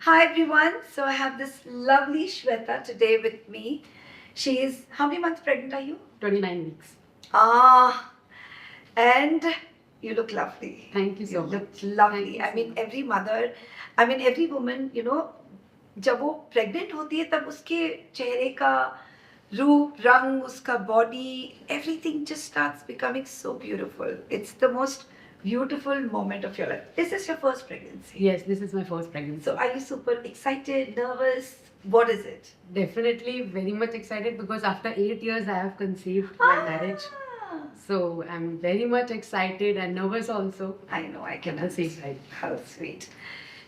Hi everyone. So I have this lovely Shweta today with me. She is how many months pregnant are you? 29 weeks. Ah, and you look lovely. Thank you so You much. look lovely. Thank you I so mean, much. every mother, I mean, every woman, जब वो pregnant होती है तब उसके चेहरे का रूप रंग उसका body everything just starts becoming so beautiful. It's the most beautiful moment of your life. This is your first pregnancy. Yes, this is my first pregnancy. So are you super excited, nervous? What is it? Definitely very much excited because after 8 years I have conceived my marriage. Ah, So I'm very much excited and nervous also I know, I can at the same understand. time. How sweet.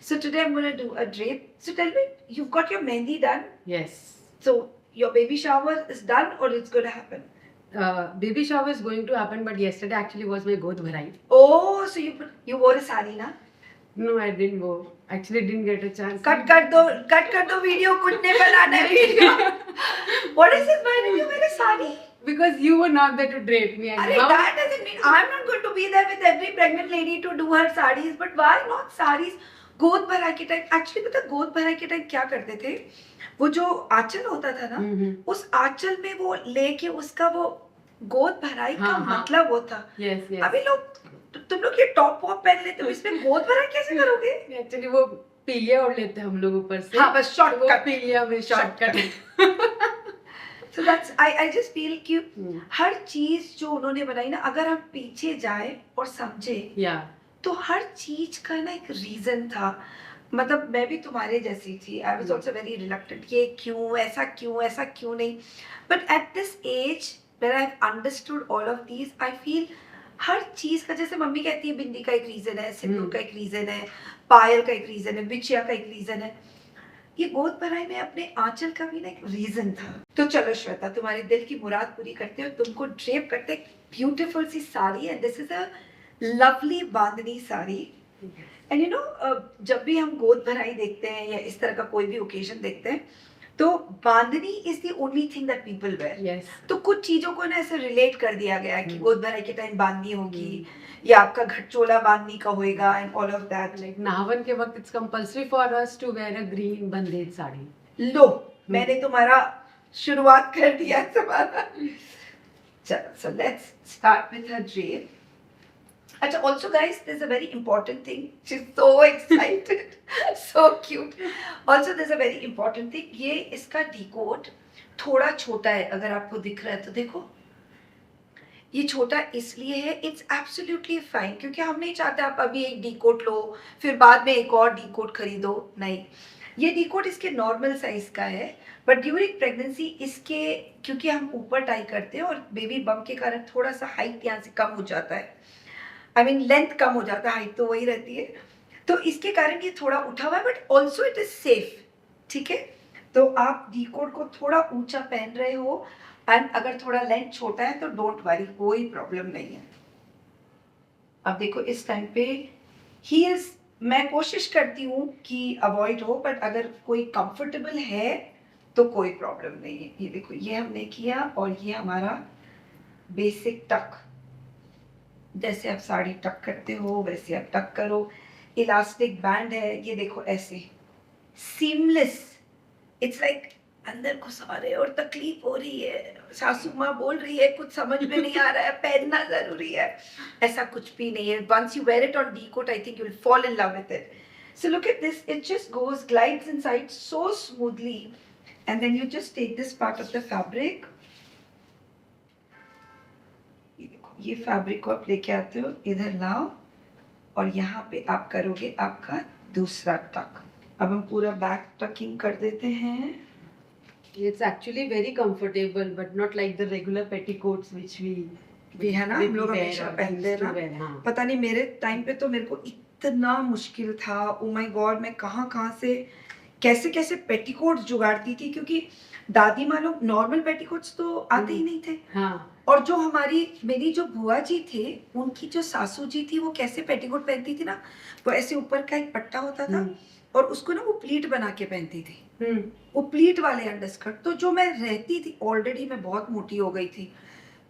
So today I'm going to do a drape. So tell me, you've got your mehndi done. Yes. So your baby shower is done or it's going to happen? Baby shower is going to happen, but yesterday actually was my god bharai. Oh, so you wore a sari na? No, I didn't go. Actually, didn't get a chance. Cut कर दो video कुछ नहीं बनाना है video. What is it? Why did you wear a sari? Because you were not there to drape me. And Arey, now that doesn't mean I'm not going to be there with every pregnant lady to do her sarees. But why not sarees? गोद भराई के time actually पता गोद भराई के time क्या करते थे वो जो आंचल होता था ना उस आंचल में वो लेके उसका वो गोद भराई का मतलब होता. yes, yes. अभी लोग तुम लोग ये टॉप वॉप पहन लेते हो इसमें गोद भराई कैसे करोगे? एक्चुअली वो पीलिया ओढ़ लेते हैं हम लोग ऊपर से. हाँ बस शॉर्टकट. पीलिया में shortcut. So that's I just feel कि हर चीज जो उन्होंने बनाई ना अगर हम पीछे जाए और समझे तो हर चीज का ना एक रीजन था. मतलब मैं भी तुम्हारे जैसी थी. I was also very reluctant. ये क्यों ऐसा क्यों नहीं. But at this age when I have understood all of these I feel हर चीज का जैसे मम्मी कहती है बिंदी का एक रीजन है, सिंदूर का एक रीजन है, पायल का एक रीजन है, बिछिया का एक रीजन है. ये गोद भराई में अपने आंचल का भी ना एक रीजन था. तो चलो श्वेता तुम्हारे दिल की मुराद पूरी करते हो. तुमको ड्रेप करते एक ब्यूटीफुल सी sari and this is a lovely bandhani sari. And you know जब भी हम गोद भराई देखते हैं या इस तरह का कोई भी ओकेजन देखते हैं तो bandhani is the only thing that people wear. तो कुछ चीजों को ना ऐसे रिलेट कर दिया गया है कि गोद भराई के टाइम बांधनी होगी या आपका घटचोला बांधनी का होएगा and all of that. Like नावन के वक्त it's compulsory for us to wear a green bandhej sari. लो मैंने तुम्हारा शुरुआत कर दिया तुम्हारा. चलो so let's start with her drape. अच्छा also guys there's a very important thing. She's so excited. So cute. Also there's a very important thing. ये इसका डीकोड थोड़ा छोटा है. अगर आपको दिख रहा है तो देखो ये छोटा इसलिए है. इट्स एब्सोल्युटली फाइन क्योंकि हम नहीं चाहते आप अभी एक डीकोड लो फिर बाद में एक और डीकोड खरीदो. नहीं, ये डीकोड इसके नॉर्मल साइज का है. बट ड्यूरिंग प्रेगनेंसी इसके क्योंकि हम ऊपर टाई करते हैं और बेबी बम के कारण थोड़ा सा हाइट यहाँ से कम हो जाता है. आई मीन लेंथ कम हो जाता है, हाइट तो वही रहती है. तो इसके कारण ये थोड़ा उठा हुआ है but also it is safe. ठीक है, तो आप डीकोड को थोड़ा ऊंचा पहन रहे हो एंड अगर थोड़ा लेंथ छोटा है तो डोंट वरी, कोई प्रॉब्लम नहीं है. अब देखो इस टाइम पे हील्स मैं कोशिश करती हूँ कि अवॉइड हो बट अगर कोई कंफर्टेबल है तो कोई प्रॉब्लम नहीं है. ये देखो ये हमने किया और ये हमारा बेसिक टक. जैसे आप साड़ी टक करते हो वैसे आप टक करो. इलास्टिक बैंड है ये देखो ऐसे सीमलेस. इट्स लाइक अंदर घुसा रहे और तकलीफ हो रही है, सासू माँ बोल रही है कुछ समझ में नहीं आ रहा है, पहनना जरूरी है, ऐसा कुछ भी नहीं है. Once you wear it on decode I think you will fall in love with it. So look at this, it just goes glides inside so smoothly and then you just take this part of the fabric. ये fabric को आप लेके आते हो इधर लाओ और यहाँ पे आप करोगे आपका दूसरा टक. अब हम पूरा बैक टकिंग कर देते हैं. It's actually very comfortable but not like the regular petticoats which we है ना हम लोग हमेशा पहनते हैं ना. पता नहीं मेरे टाइम पे तो मेरे को इतना मुश्किल था. ओ माय गॉड मैं कहाँ से कैसे पेटीकोट जुगाड़ती थी क्योंकि दादी माँ लोग नॉर्मल पेटीकोट्स तो आते ही नहीं थे. हाँ. और जो मेरी जो बुआ जी थे उनकी जो सासू जी थी वो कैसे पेटीकोट पहनती थी ना, वो ऐसे ऊपर का एक पट्टा होता था और उसको ना वो प्लीट बना के पहनती थी. वो प्लीट वाले अंडरस्कर्ट. तो जो मैं रहती थी ऑलरेडी मैं बहुत मोटी हो गई थी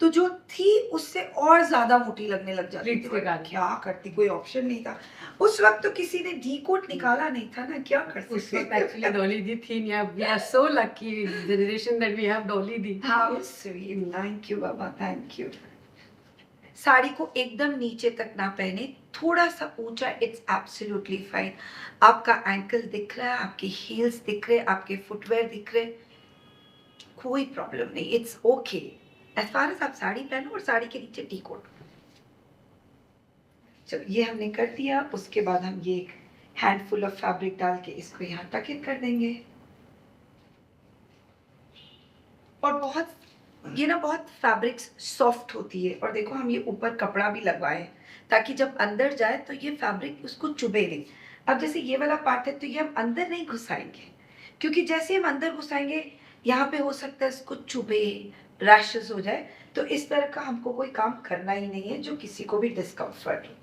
तो जो थी उससे और ज्यादा मोटी लगने लग जाती Pleats थी। के कारण। क्या करती, कोई ऑप्शन नहीं था उस वक्त, तो किसी ने डी कोट निकाला नहीं था ना, क्या कर उस सकते वक्त एक्चुअली डॉली दी थी नहीं, अब we are so lucky generation that we have Dolly di. How sweet, thank you बाबा, थैंक यू। साड़ी को एकदम नीचे तक ना पहने, थोड़ा सा ऊंचा, इट्स एब्सोल्युटली फाइन। आपका एंकल दिख रहा है, आपके हील्स दिख रहे, आपके फुटवेयर दिख रहे, कोई प्रॉब्लम नहीं, it's okay as far as आप साड़ी पहनो और साड़ी के नीचे टी कोट। चलो ये हमने कर दिया, उसके बाद हम ये एक हैंडफुल ऑफ फैब्रिक डाल के इसको यहाँ टक इन कर देंगे। और बहुत ये ना बहुत फैब्रिक्स सॉफ्ट होती है, और देखो हम ये ऊपर कपड़ा भी लगवाए हैं ताकि जब अंदर जाए तो ये फैब्रिक उसको चुभे नहीं। अब जैसे ये वाला पार्ट है तो ये हम अंदर नहीं घुसाएंगे, क्योंकि जैसे हम अंदर घुसाएंगे यहाँ पे हो सकता है इसको चुभे, रैशेस हो जाए, तो इस तरह का हमको कोई काम करना ही नहीं है जो किसी को भी डिस्कम्फर्ट हो।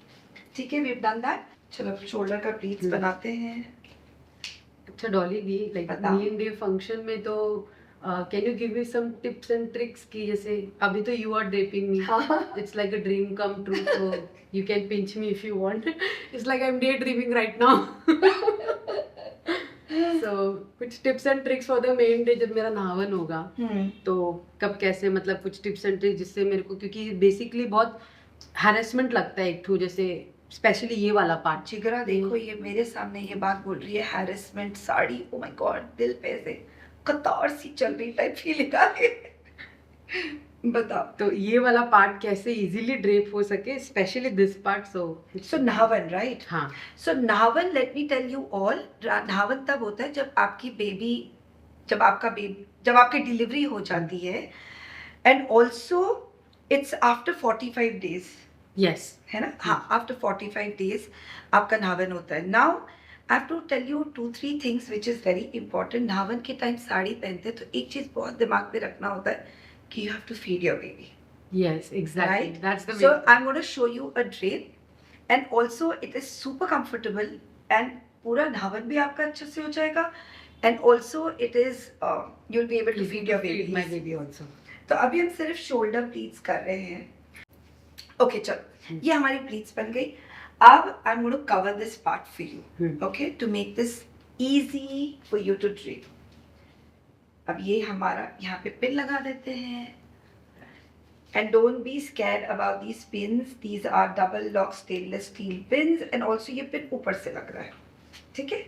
ठीक है, वी हैव डन दैट। चलो शोल्डर का प्लीट्स बनाते हैं। अच्छा डॉली दी, लाइक बताओ। न्यू डे फंक्शन में तो can you give me some tips and tricks की जैसे अभी तो you are draping me, it's like a dream come true, so you can pinch me if you want, it's like I am day dreaming right now. So कुछ tips and tricks for the main day जब मेरा नहावन होगा, तो कब कैसे, मतलब कुछ tips and tricks जिससे मेरे को, क्योंकि बेसिकली बहुत हैरेसमेंट लगता है एक ठू, जैसे स्पेशली ये वाला पार्ट. जिगरा देखो ये मेरे सामने ये बात बोल रही है, harassment sari, oh my God, दिल पे से कतार सी चल रही टाइप फीलिंग आ रही है। बताओ। तो ये वाला पार्ट कैसे इजीली ड्रेप हो सके, स्पेशली दिस पार्ट. सो नहावन, राइट? हाँ. सो नहावन, let me tell you all, नहावन तब होता है जब आपकी बेबी, जब आपकी डिलीवरी हो जाती है, and also it's after 45 days, yes. है ना? हाँ, आफ्टर 45 डेज आपका नहावन होता है। Now I have to tell you 2-3 things which is very important. नहावन के टाइम साड़ी पहनते हैं तो एक चीज़ बहुत दिमाग में रखना होता है कि you have to feed your baby, Yes, exactly. right? That's the So main. I'm going to show you a drape, and also it is super comfortable, and पूरा नहावन भी आपका अच्छे से हो जाएगा, and also it is you'll be able to feed your baby. My baby also. तो अभी हम सिर्फ शोल्डर प्लीट्स कर रहे हैं। ओके चलो, ये हमारी प्लीट्स बन गई। अब I am going to cover this part for you, okay, to make this easy for you to drape. अब ये हमारा यहाँ पे पिन लगा देते हैं, and don't be scared about these pins, these are double lock stainless steel pins, and also ये pin ऊपर से लग रहा है, ठीक है?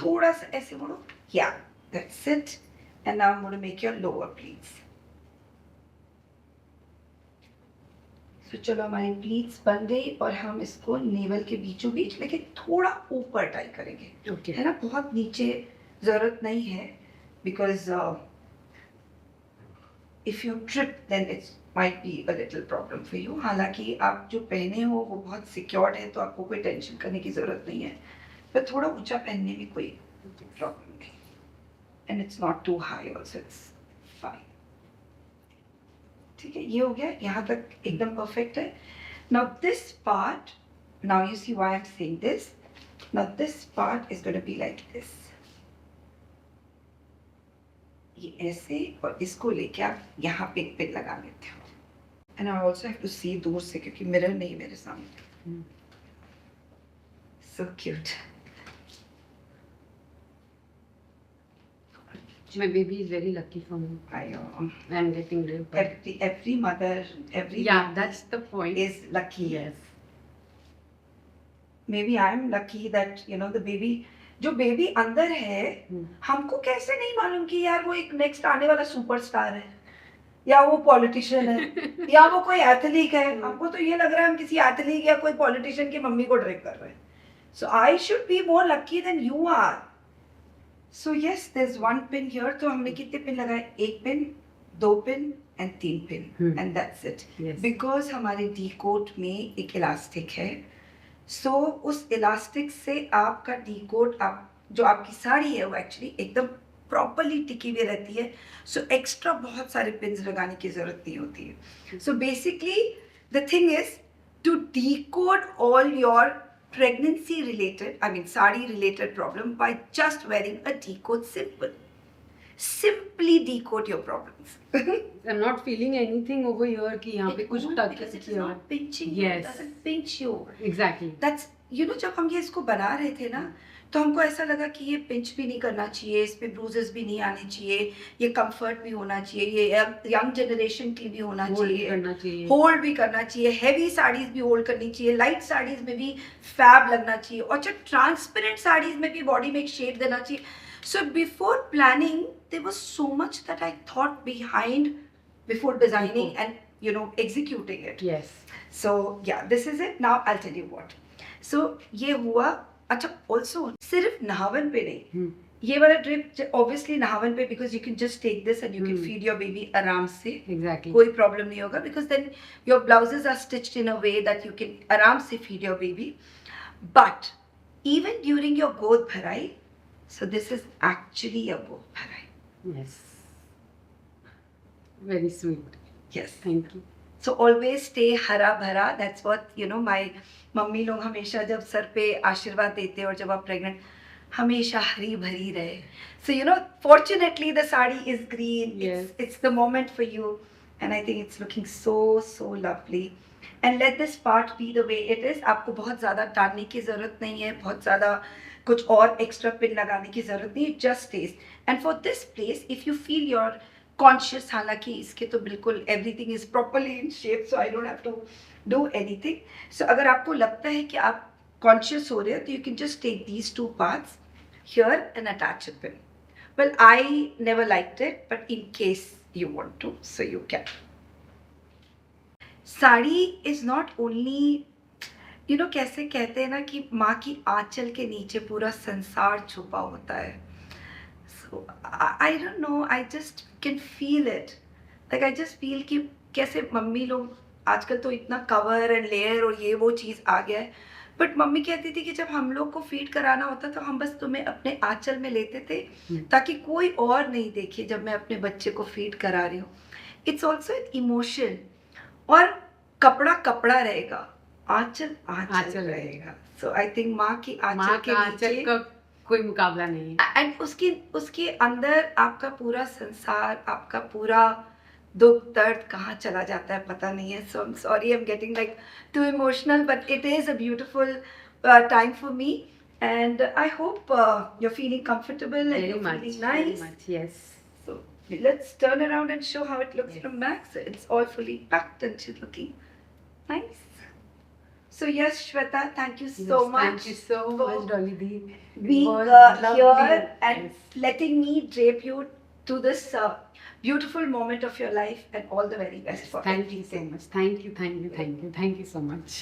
थोड़ा सा ऐसे मोड़ो, yeah, that's it, and now I'm going to make your lower pleats. तो चलो हमारी प्लीट्स बन गई, और हम इसको नेवल के बीचों बीच लेके थोड़ा ऊपर टाई करेंगे, Okay. है ना? बहुत नीचे जरूरत नहीं है, because if you trip then it's might be a little problem for you. हालांकि आप जो पहने हो वो बहुत सिक्योर्ड है, तो आपको कोई टेंशन करने की जरूरत नहीं है, पर थोड़ा ऊंचा पहनने में कोई प्रॉब्लम नहीं, and it's not too high also, it's fine. ठीक है, ये हो गया, यहाँ तक एकदम परफेक्ट है। Now this part, now you see why I am saying this, now this part is going to be like this, ये ऐसे, और इसको लेके आप यहाँ पे एक पिन लगा लेते हो, and I also have to see दूर से क्योंकि मिरर नहीं मेरे सामने। So cute. My baby is very lucky for me. I'm getting raped. every mother, every Yeah, baby that's the point. is lucky. Yes. Maybe I am lucky that you know the baby, जो baby अंदर है, हमको कैसे नहीं मालूम कि यार वो एक नेक्स्ट आने वाला सुपरस्टार है, या वो पॉलिटिशियन है, या वो कोई एथलीट है। हमको तो ये लग रहा है हम किसी एथलीट या कोई पॉलिटिशियन की मम्मी को ड्रेप कर रहे हैं। So I should be more lucky than you are. So yes, there is one pin here. तो हमने कितने पिन लगाए? एक पिन, दो पिन एंड तीन pin, and that's it. Yes. Because हमारे डी कोट में एक इलास्टिक है, सो उस इलास्टिक से आपका डी कोट, आप जो आपकी साड़ी है वो एक्चुअली एकदम प्रॉपरली टिकी हुई रहती है, सो एक्स्ट्रा बहुत सारे पिन्स लगाने की जरूरत नहीं होती है। So basically the thing is to decode all your pregnancy related, I mean sari related problem by just wearing a decode symbol. simply decode your problems. I'm not feeling anything over here कि यहाँ पे It कुछ won't, touch because it is किया. not pinching you. Yes. It doesn't pinch you. Exactly. That's, you know, जब हम ये इसको बना रहे थे ना, तो हमको ऐसा लगा कि ये पिंच भी नहीं करना चाहिए, इस पे ब्रूजेस भी नहीं आने चाहिए, ये कंफर्ट भी होना चाहिए, ये यंग जनरेशन के लिए भी होना Hold चाहिए, करना चाहिए. होल्ड भी करना चाहिए, हैवी साड़ीज भी होल्ड करनी चाहिए, लाइट साड़ीज में भी फैब लगना चाहिए, और जब ट्रांसपेरेंट साड़ीज में भी बॉडी में एक शेड देना चाहिए. So before planning there was so much that I thought behind before designing and you know executing it. Yes. So yeah, this is it. Now I'll tell you what. So ये हुआ. अच्छा, also सिर्फ नहावन पे नहीं, ये वाला drip obviously नहावन पे, because you can just take this and you can feed your baby आराम से. Exactly. कोई प्रॉब्लम नहीं होगा, because then your blouses are stitched in a way that you can आराम से feed your baby. But even during your गोद भराई, so this is actually a गोद भराई. Yes. Very sweet. Yes. Thank you. So always stay हरा भरा. That's what you know. My mummy लोग हमेशा जब सर पे आशीर्वाद देते हैं, और जब आप प्रेग्नेंट, हमेशा हरी भरी रहे. So you know, fortunately the sari is green. Yes. It's the moment for you, and I think it's looking so lovely. And let this part be the way it is. आपको बहुत ज़्यादा डालने की ज़रूरत नहीं है, बहुत ज़्यादा कुछ और एक्स्ट्रा पिन लगाने की ज़रूरत नहीं है. Just stays. And for this place, if you feel you're conscious, हालांकि इसके तो बिल्कुल everything is properly in shape, so I don't have to do anything. So अगर आपको लगता है कि आप conscious हो रहे हो, तो you can just take these two parts here and attach a pin. Well, I never liked it, but in case you want to, so you can. Sari is not only, you know, कैसे कहते हैं ना कि माँ की आंचल के नीचे पूरा संसार छुपा होता है. So I don't know, I just can feel it. Like I just feel कि कैसे मम्मी लोग आजकल तो इतना कवर एंड लेयर और ये वो चीज़ आ गया है, बट मम्मी कहती थी कि जब हम लोग को फीड कराना होता तो हम बस तुम्हें अपने आंचल में लेते थे, ताकि कोई और नहीं देखे जब मैं अपने बच्चे को फीड करा रही हूँ. It's also an emotion. और कपड़ा कपड़ा रहेगा, आंचल आंचल रहेगा. सो आई थिंक माँ की आंचल के नीचे का कोई मुकाबला नहीं है. एंड उसके अंदर आपका पूरा संसार, आपका पूरा दुख दर्द कहाँ चला जाता है पता नहीं है. So I am sorry, I am getting like too emotional, but it is a beautiful time for me, and I hope you're feeling comfortable and you're feeling nice. Very much, yes. So let's turn around and show how it looks from back. So it's all fully packed and she's looking nice. So yes, Shweta, thank you so much. Thank you so much, Dolly Di. Being lovely. here and Yes. letting me drape you to this beautiful moment of your life, and all the very best for Thank you so everything. much. Thank you so much.